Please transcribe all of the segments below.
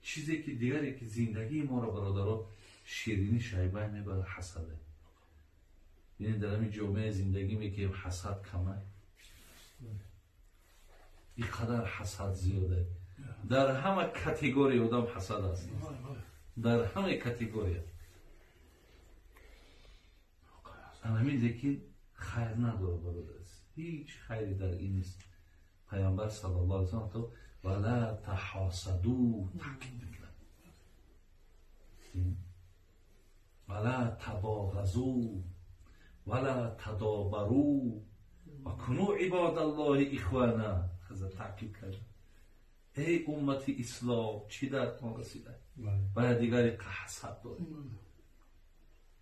چیزی که دیگری که زندگی ما رو برادران شیرینی شایبه میبره حسده. یعنی در همین جامعه زندگی میکنیم حسد کمه، اینقدر حسد زیاده. در همه کاتگوری آدم حسد است، در همه کاتگوری. همین دیگه خیر نداره برادر، هیچ خیری در این نیست. پیامبر صلی الله علیه و سلم ولا تحاسدوا تاکید میکنه، ولا تباغضوا ولا تدابروا و کنوا عباد الله اخوانا. حضرت تاکید کرد ای امت اسلام چی در ما رسیده؟ باید دیگری که حسد داریم،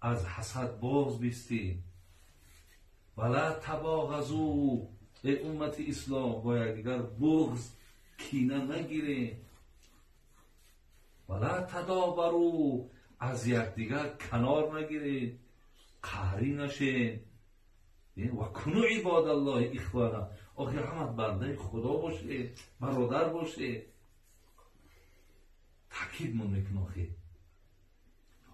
از حسد باز بیستیم. ولا تباغضوا، ای امت اسلام با یکدیگر بغض کینه نگیریم. ولا تدابروا، از یکدیگر کنار نگیرید، قهری نشین. و کنوا عباد الله اخوانا، آخه همه بنده خدا باشه، برادر باشه. تاکید من میکنه آخه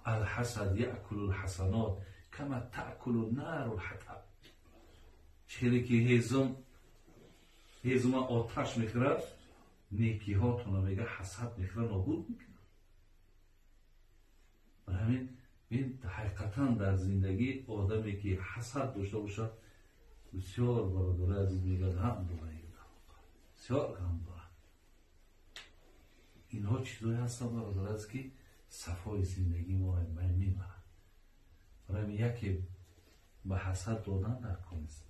الحسد یاکل الحسنات کما تاکل النار الحطب. چیزی که هیزم آتش میخوره، نیکی هاتون میگه حسد میخوره نابود میکنه. و همین این حقیقتا در زندگی آدمی که حسد داشته باشه بسیار برادر عزیز میگه غم داره، بسیار غم داره. اینها چیزایی هستن برادر عزیز که صفای زندگی ما میبرن. برای یکی به حسد دادن در کنیست،